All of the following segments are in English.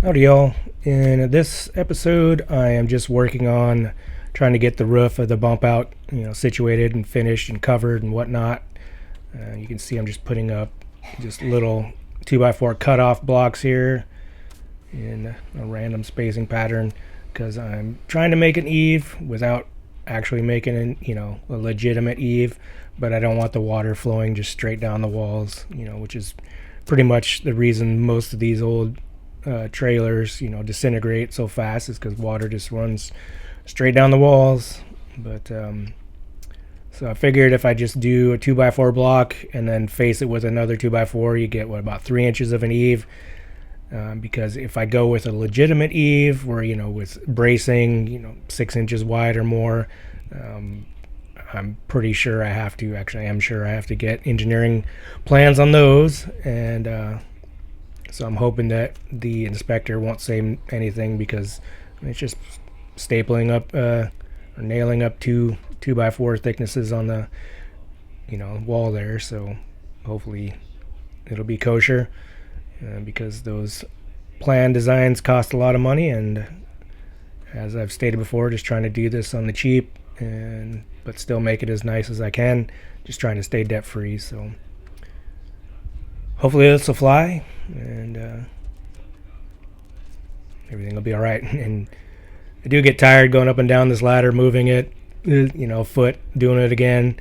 Howdy, y'all. In this episode, I am just working on trying to get the roof of the bump out, situated and finished and covered and whatnot. You can see I'm just putting up just little 2x4 cutoff blocks here in a random spacing pattern because I'm trying to make an eave without actually making a legitimate eave, but I don't want the water flowing just straight down the walls, which is pretty much the reason most of these old trailers, disintegrate so fast is because water just runs straight down the walls. But so I figured if I just do a 2x4 block and then face it with another 2x4, you get about 3 inches of an eave. Because if I go with a legitimate eave, where with bracing, 6 inches wide or more, I'm pretty sure I have to. Actually, I am sure I have to get engineering plans on those, and so I'm hoping that the inspector won't say anything because it's just stapling up or nailing up two by four thicknesses on the wall there. So hopefully it'll be kosher because those plan designs cost a lot of money, and as I've stated before, just trying to do this on the cheap but still make it as nice as I can. Just trying to stay debt free. So hopefully this will fly, and everything will be all right. And I do get tired going up and down this ladder, moving it, foot, doing it again.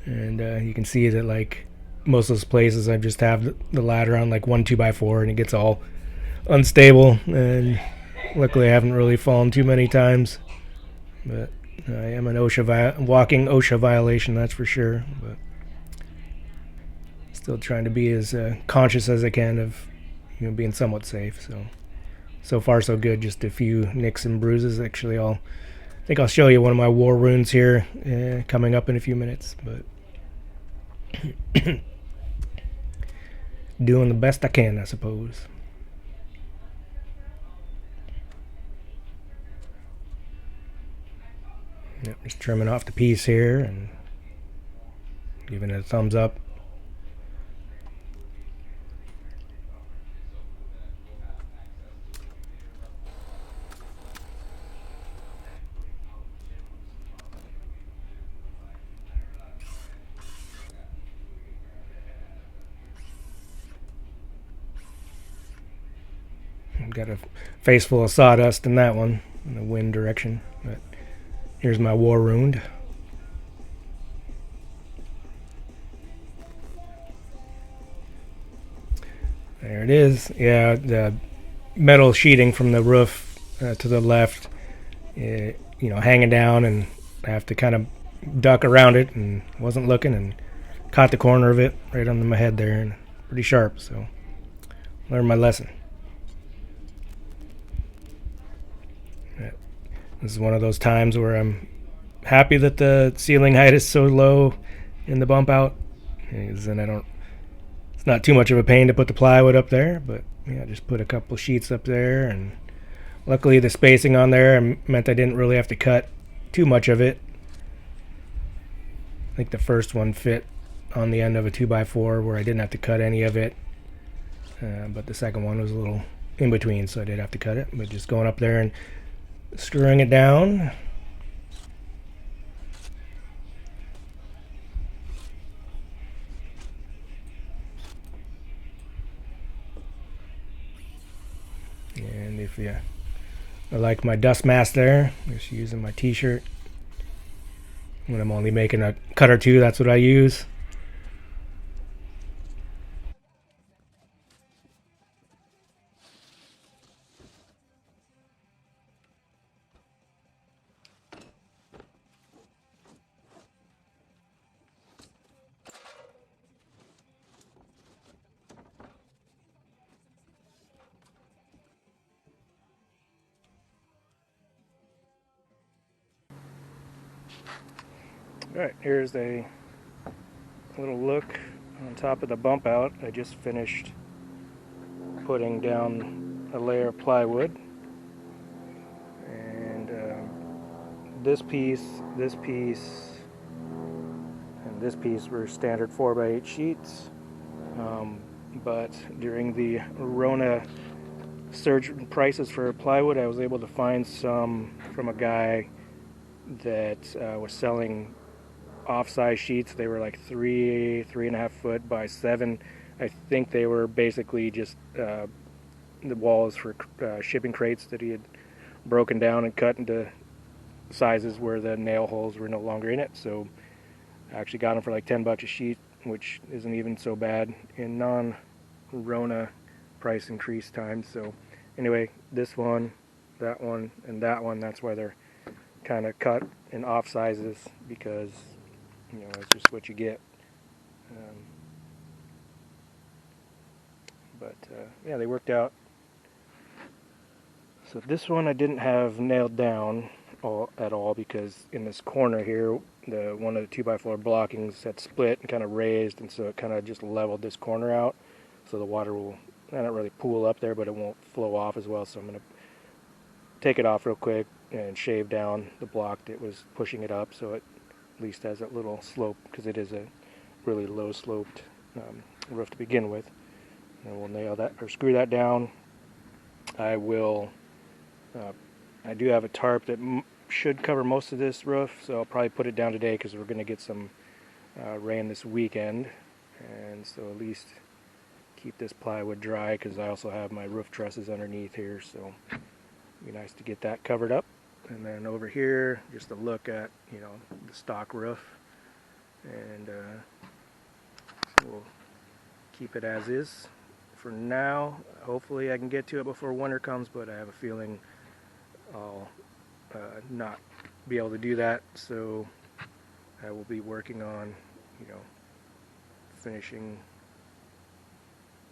And you can see that like most of those places I just have the ladder on like 1 2x4, and it gets all unstable. And luckily I haven't really fallen too many times, but I am an walking OSHA violation, that's for sure. But still trying to be as conscious as I can of being somewhat safe. So far so good. Just a few nicks and bruises. Actually, I think I'll show you one of my war wounds here coming up in a few minutes. But doing the best I can, I suppose. Yep, just trimming off the piece here and giving it a thumbs up. Got a face full of sawdust in that one, in the wind direction. But here's my war wound. There it is. Yeah, the metal sheeting from the roof to the left, hanging down, and I have to kind of duck around it, and wasn't looking, and caught the corner of it right under my head there, and pretty sharp. So learned my lesson. This is one of those times where I'm happy that the ceiling height is so low in the bump out, because then it's not too much of a pain to put the plywood up there. But yeah, just put a couple sheets up there, and luckily the spacing on there meant I didn't really have to cut too much of it. I think the first one fit on the end of a 2x4 where I didn't have to cut any of it, but the second one was a little in between, so I did have to cut it. But just going up there and screwing it down. And if you like my dust mask there, just using my t-shirt. When I'm only making a cut or two, that's what I use. Alright, here's a little look on top of the bump out. I just finished putting down a layer of plywood, and this piece, and this piece were standard 4x8 sheets, but during the Rona surge in prices for plywood, I was able to find some from a guy that was selling off-size sheets. They were like 3.5 foot by 7. I think they were basically just the walls for shipping crates that he had broken down and cut into sizes where the nail holes were no longer in it. So I actually got them for like $10 a sheet, which isn't even so bad in non-Rona price increase times. So anyway, this one, that one, and that one, that's why they're kind of cut in off sizes, because it's just what you get. But yeah, they worked out. So this one I didn't have nailed down at all, because in this corner here, one of the 2x4 blockings had split and kind of raised, and so it kind of just leveled this corner out. So the water will not really pool up there, but it won't flow off as well. So I'm going to take it off real quick and shave down the block that was pushing it up, so it at least has that little slope, because it is a really low sloped roof to begin with. And we'll nail that or screw that down. I will. I do have a tarp that should cover most of this roof, so I'll probably put it down today, because we're going to get some rain this weekend, and so at least keep this plywood dry, because I also have my roof trusses underneath here, so it'd be nice to get that covered up. And then over here, just a look at the stock roof, and we'll keep it as is for now. Hopefully I can get to it before winter comes, but I have a feeling I'll not be able to do that, so I will be working on finishing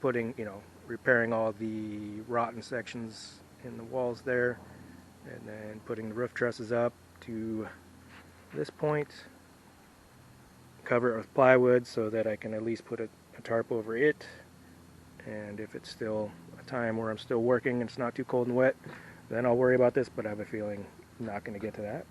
repairing all the rotten sections in the walls there, and then putting the roof trusses up to this point, cover it with plywood so that I can at least put a tarp over it. And if it's still a time where I'm still working and it's not too cold and wet, then I'll worry about this, but I have a feeling I'm not going to get to that.